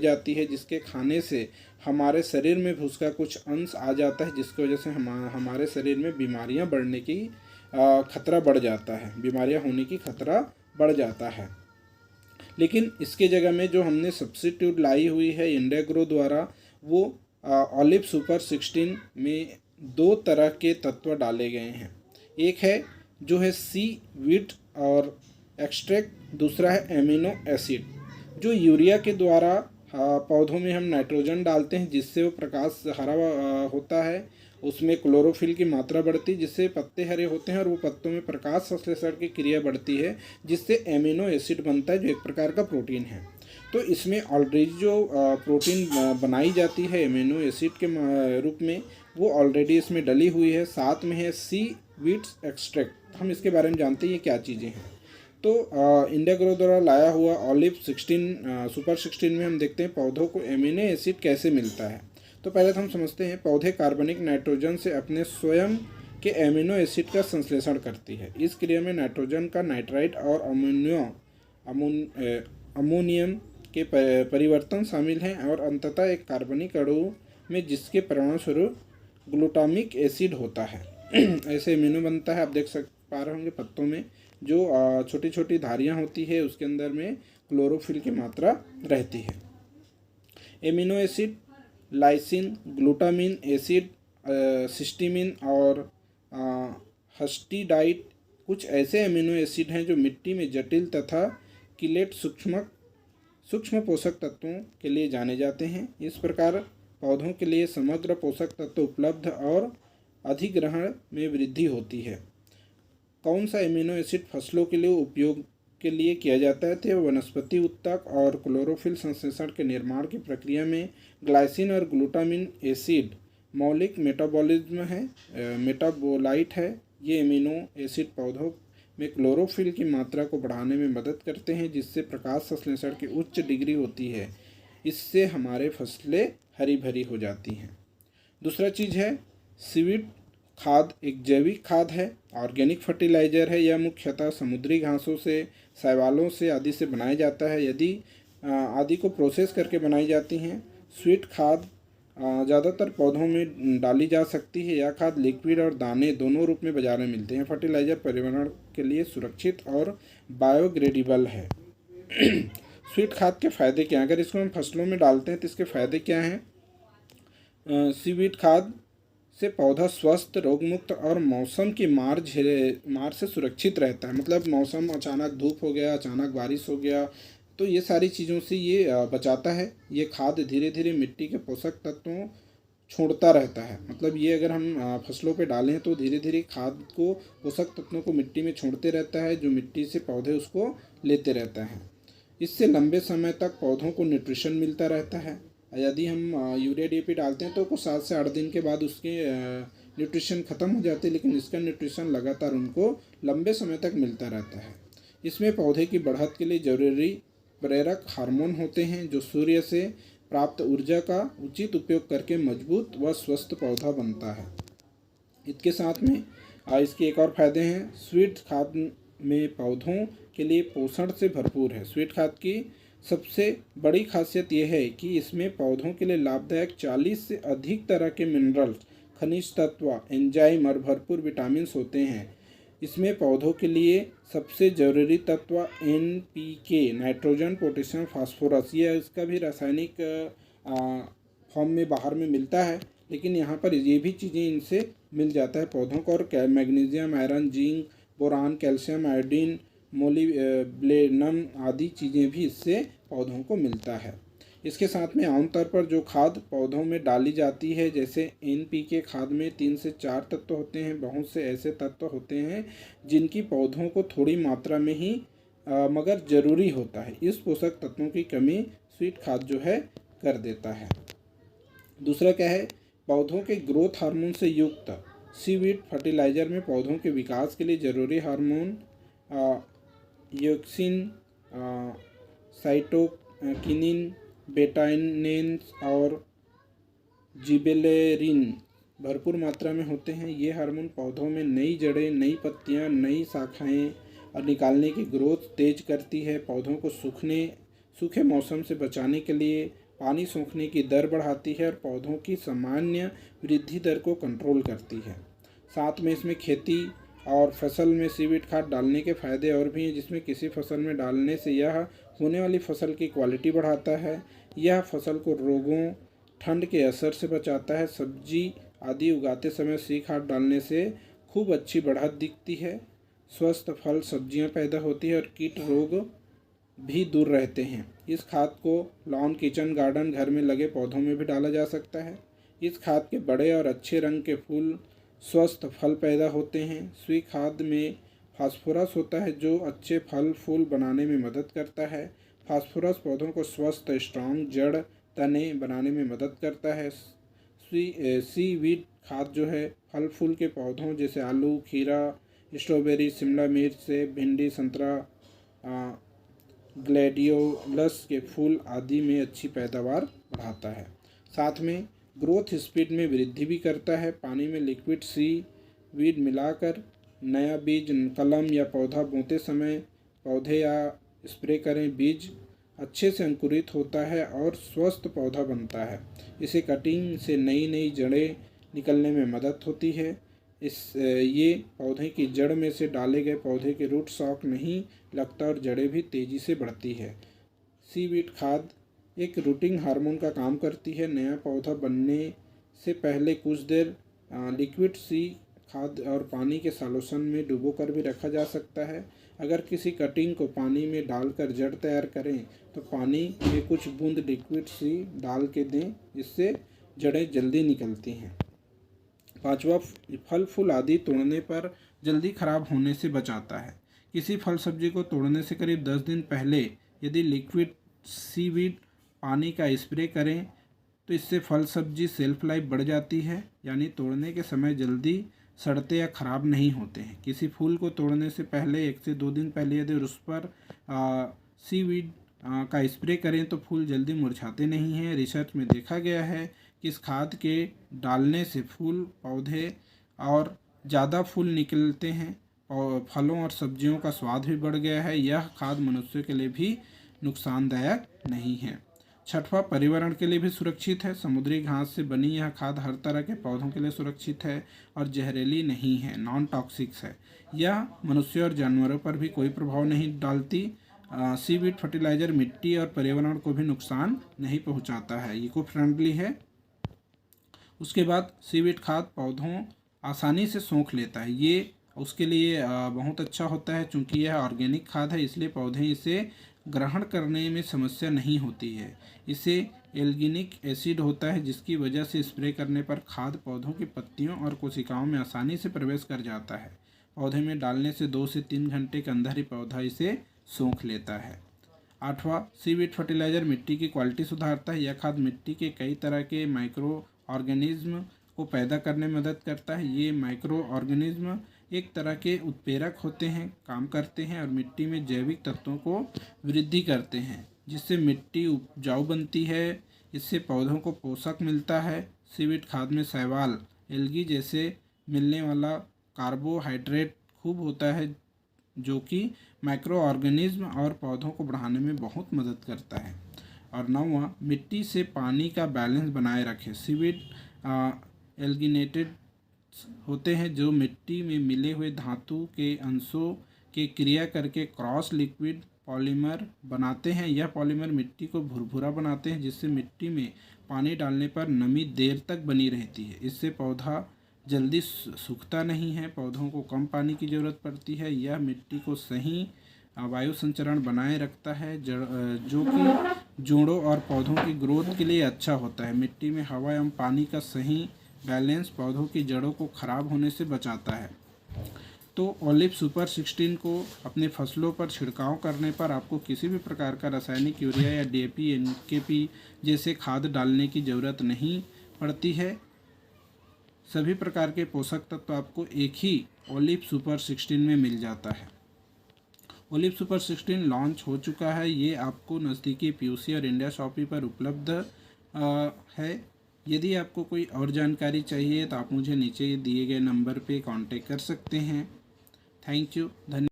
जाती है, जिसके खाने से हमारे शरीर में भी उसका कुछ अंश आ जाता है, जिसकी वजह से हमारे शरीर में बीमारियां बढ़ने की खतरा बढ़ जाता है, बीमारियां होने की खतरा बढ़ जाता है। लेकिन इसके जगह में जो हमने सब्स्टिट्यूट लाई हुई है इंडिया ग्रो द्वारा, वो ऑलिव सुपर 16 में 2 तरह के तत्व डाले गए हैं। एक है जो है सी वीट और एक्सट्रैक्ट, दूसरा है एमिनो एसिड। जो यूरिया के द्वारा पौधों में हम नाइट्रोजन डालते हैं जिससे वो प्रकाश हरा होता है, उसमें क्लोरोफिल की मात्रा बढ़ती है जिससे पत्ते हरे होते हैं और वो पत्तों में प्रकाश संश्लेषण की क्रिया बढ़ती है जिससे एमिनो एसिड बनता है जो एक प्रकार का प्रोटीन है। तो इसमें ऑलरेडी जो प्रोटीन बनाई जाती है एमिनो एसिड के रूप में, वो ऑलरेडी इसमें डली हुई है। साथ में है सी वीट्स एक्सट्रैक्ट। हम इसके बारे में जानते हैं ये क्या चीज़ें हैं। तो इंडिया ग्रो द्वारा लाया हुआ ऑलिव 16 सुपर 16 में हम देखते हैं पौधों को एमिनो एसिड कैसे मिलता है। तो पहले तो हम समझते हैं पौधे कार्बनिक नाइट्रोजन से अपने स्वयं के एमिनो एसिड का संश्लेषण करती है। इस क्रिया में नाइट्रोजन का नाइट्राइट और अमोनियम के परिवर्तन शामिल हैं और अंततः एक कार्बनिक अणु में जिसके परिणामस्वरूप ग्लूटामिक एसिड होता है। ऐसे एमिनो बनता है। आप देख पा रहे होंगे पत्तों में जो छोटी छोटी धारियाँ होती है उसके अंदर में क्लोरोफिल की मात्रा रहती है। Amino acid lysine, glutamine acid, cysteine और हस्टिडाइट कुछ ऐसे एमिनो एसिड हैं जो मिट्टी में जटिल तथा किलेट सूक्ष्म पोषक तत्वों के लिए जाने जाते हैं। इस प्रकार पौधों के लिए समग्र पोषक तत्व उपलब्ध और अधिग्रहण में वृद्धि होती है। कौन सा एमिनो एसिड फसलों के लिए उपयोग के लिए किया जाता है? तो वनस्पति उत्तक और क्लोरोफिल संश्लेषण के निर्माण की प्रक्रिया में ग्लाइसिन और ग्लूटामिन एसिड मौलिक मेटाबोलाइट है। ये एमिनो एसिड पौधों में क्लोरोफिल की मात्रा को बढ़ाने में मदद करते हैं जिससे प्रकाश संश्लेषण की उच्च डिग्री होती है। इससे हमारे फसलें हरी भरी हो जाती हैं। दूसरा चीज़ है सीवीड खाद। एक जैविक खाद है, ऑर्गेनिक फर्टिलाइजर है। यह मुख्यतः समुद्री घासों से, शैवालों से आदि से बनाया जाता है। यदि आदि को प्रोसेस करके बनाई जाती हैं। स्वीट खाद ज़्यादातर पौधों में डाली जा सकती है। यह खाद लिक्विड और दाने दोनों रूप में बाजार में मिलते हैं। फर्टिलाइजर पर्यावरण के लिए सुरक्षित और बायोग्रेडेबल है। स्वीट खाद के फ़ायदे क्या हैं? अगर इसको हम फसलों में डालते हैं तो इसके फ़ायदे क्या हैं? सीवीड खाद से पौधा स्वस्थ, रोगमुक्त और मौसम की मार से सुरक्षित रहता है। मतलब मौसम अचानक धूप हो गया, अचानक बारिश हो गया, तो ये सारी चीज़ों से ये बचाता है। ये खाद धीरे धीरे मिट्टी के पोषक तत्वों छोड़ता रहता है। मतलब ये अगर हम फसलों पे डालें तो धीरे धीरे खाद को, पोषक तत्वों को मिट्टी में छोड़ते रहता है, जो मिट्टी से पौधे उसको लेते रहता है। इससे लंबे समय तक पौधों को न्यूट्रिशन मिलता रहता है। यदि हम यूरिया डीएपी डालते हैं तो कुछ 7 से 8 दिन के बाद उसके न्यूट्रिशन ख़त्म हो जाते हैं, लेकिन इसका न्यूट्रिशन लगातार उनको लंबे समय तक मिलता रहता है। इसमें पौधे की बढ़त के लिए ज़रूरी प्रेरक हार्मोन होते हैं जो सूर्य से प्राप्त ऊर्जा का उचित उपयोग करके मजबूत व स्वस्थ पौधा बनता है। इसके साथ में इसके एक और फायदे हैं। स्वीट खाद में पौधों के लिए पोषण से भरपूर है। स्वीट खाद की सबसे बड़ी खासियत यह है कि इसमें पौधों के लिए लाभदायक 40 से अधिक तरह के मिनरल्स, खनिज तत्व, एंजाइम और भरपूर विटामिन होते हैं। इसमें पौधों के लिए सबसे ज़रूरी तत्व NPK, नाइट्रोजन, पोटेशियम, फास्फोरस, ये इसका भी रासायनिक फॉर्म में बाहर में मिलता है, लेकिन यहाँ पर ये भी चीज़ें इनसे मिल जाता है पौधों को। और magnesium, iron, zinc, boron, calcium, iodine, molybdenum आदि चीज़ें भी इससे पौधों को मिलता है। इसके साथ में आमतौर पर जो खाद पौधों में डाली जाती है, जैसे NPK खाद में 3 से 4 तत्व होते हैं। बहुत से ऐसे तत्व होते हैं जिनकी पौधों को थोड़ी मात्रा में ही मगर ज़रूरी होता है। इस पोषक तत्वों की कमी स्वीट खाद जो है कर देता है। दूसरा क्या है? पौधों के ग्रोथ हार्मोन से युक्त सीवीड फर्टिलाइज़र में पौधों के विकास के लिए ज़रूरी हार्मोन ऑक्सिन, साइटोकिनिन, बेटाइनेंस और जिबेरेलिन भरपूर मात्रा में होते हैं। ये हार्मोन पौधों में नई जड़ें, नई पत्तियां, नई शाखाएं और निकालने की ग्रोथ तेज करती है। पौधों को सूखे मौसम से बचाने के लिए पानी सूखने की दर बढ़ाती है और पौधों की सामान्य वृद्धि दर को कंट्रोल करती है। साथ में इसमें खेती और फसल में सीवीड खाद डालने के फायदे और भी हैं, जिसमें किसी फसल में डालने से यह होने वाली फसल की क्वालिटी बढ़ाता है। यह फसल को रोगों, ठंड के असर से बचाता है। सब्जी आदि उगाते समय सी खाद डालने से खूब अच्छी बढ़त दिखती है। स्वस्थ फल सब्जियां पैदा होती है और कीट रोग भी दूर रहते हैं। इस खाद को लॉन, किचन गार्डन, घर में लगे पौधों में भी डाला जा सकता है। इस खाद के बड़े और अच्छे रंग के फूल, स्वस्थ फल पैदा होते हैं। सुई खाद में फास्फोरस होता है जो अच्छे फल फूल बनाने में मदद करता है। फास्फोरस पौधों को स्वस्थ, स्ट्रॉन्ग जड़, तने बनाने में मदद करता है। सीवीड खाद जो है फल फूल के पौधों जैसे आलू, खीरा, स्ट्रॉबेरी, शिमला मिर्च से भिंडी, संतरा, ग्लैडियोलस के फूल आदि में अच्छी पैदावार बढ़ाता है। साथ में ग्रोथ स्पीड में वृद्धि भी करता है। पानी में लिक्विड सीवीड मिलाकर नया बीज, कलम या पौधा बोते समय पौधे या स्प्रे करें। बीज अच्छे से अंकुरित होता है और स्वस्थ पौधा बनता है। इसे कटिंग से नई नई जड़ें निकलने में मदद होती है। ये पौधे की जड़ में से डाले गए पौधे के रूट शॉक नहीं लगता और जड़ें भी तेज़ी से बढ़ती है। सीवीड खाद एक रूटिंग हार्मोन का काम करती है। नया पौधा बनने से पहले कुछ देर लिक्विड सी खाद और पानी के सॉल्यूशन में डुबोकर भी रखा जा सकता है। अगर किसी कटिंग को पानी में डालकर जड़ तैयार करें तो पानी में कुछ बूंद लिक्विड सी डाल के दें, जिससे जड़ें जल्दी निकलती हैं। पांचवा, फल फूल आदि तोड़ने पर जल्दी खराब होने से बचाता है। किसी फल सब्जी को तोड़ने से करीब 10 दिन पहले यदि लिक्विड सीवीड पानी का स्प्रे करें तो इससे फल सब्जी सेल्फ लाइफ बढ़ जाती है, यानी तोड़ने के समय जल्दी सड़ते या ख़राब नहीं होते हैं। किसी फूल को तोड़ने से पहले 1 से 2 दिन पहले यदि उस पर सीवीड का स्प्रे करें तो फूल जल्दी मुरझाते नहीं हैं। रिसर्च में देखा गया है कि इस खाद के डालने से फूल, पौधे और ज़्यादा फूल निकलते हैं और फलों और सब्जियों का स्वाद भी बढ़ गया है। यह खाद मनुष्य के लिए भी नुकसानदायक नहीं है। छठवां, पर्यावरण के लिए भी सुरक्षित है। समुद्री घास से बनी यह खाद हर तरह के पौधों के लिए सुरक्षित है और जहरीली नहीं है, नॉन टॉक्सिक्स है। यह मनुष्य और जानवरों पर भी कोई प्रभाव नहीं डालती। सीवीड फर्टिलाइजर मिट्टी और पर्यावरण को भी नुकसान नहीं पहुंचाता है, इको फ्रेंडली है। उसके बाद सीवीड खाद पौधों आसानी से सोख लेता है। ये उसके लिए बहुत अच्छा होता है, चूँकि यह ऑर्गेनिक खाद है इसलिए पौधे इसे ग्रहण करने में समस्या नहीं होती है। इसे एल्गिनिक एसिड होता है जिसकी वजह से स्प्रे करने पर खाद पौधों की पत्तियों और कोशिकाओं में आसानी से प्रवेश कर जाता है। पौधे में डालने से 2 से 3 घंटे के अंदर ही पौधा इसे सोख लेता है। आठवां, सीवीड फर्टिलाइजर मिट्टी की क्वालिटी सुधारता है। यह खाद मिट्टी के कई तरह के माइक्रो ऑर्गेनिज्म को पैदा करने में मदद करता है। ये माइक्रो ऑर्गेनिज्म एक तरह के उत्प्रेरक होते हैं, काम करते हैं और मिट्टी में जैविक तत्वों को वृद्धि करते हैं, जिससे मिट्टी उपजाऊ बनती है। इससे पौधों को पोषक मिलता है। सीवीड खाद में शैवाल, एल्गी जैसे मिलने वाला कार्बोहाइड्रेट खूब होता है, जो कि माइक्रो ऑर्गेनिज्म और पौधों को बढ़ाने में बहुत मदद करता है। और 9वां, मिट्टी से पानी का बैलेंस बनाए रखें। सीवीड एल्गिनेटेड होते हैं जो मिट्टी में मिले हुए धातु के अंशों के क्रिया करके क्रॉस लिक्विड पॉलीमर बनाते हैं। यह पॉलीमर मिट्टी को भुरभुरा बनाते हैं, जिससे मिट्टी में पानी डालने पर नमी देर तक बनी रहती है। इससे पौधा जल्दी सूखता नहीं है। पौधों को कम पानी की ज़रूरत पड़ती है। यह मिट्टी को सही वायु संचरण बनाए रखता है, जो कि जोड़ों और पौधों की ग्रोथ के लिए अच्छा होता है। मिट्टी में हवा एवं पानी का सही बैलेंस पौधों की जड़ों को खराब होने से बचाता है। तो ओलिव सुपर 16 को अपने फसलों पर छिड़काव करने पर आपको किसी भी प्रकार का रासायनिक यूरिया या डीएपी, एनकेपी जैसे खाद डालने की ज़रूरत नहीं पड़ती है। सभी प्रकार के पोषक तत्व आपको एक ही ओलिव सुपर 16 में मिल जाता है। ओलिव सुपर 16 लॉन्च हो चुका है। ये आपको नज़दीकी पीयूसी और इंडिया शॉपी पर उपलब्ध है। यदि आपको कोई और जानकारी चाहिए तो आप मुझे नीचे दिए गए नंबर पे कांटेक्ट कर सकते हैं। थैंक यू, धन्यवाद।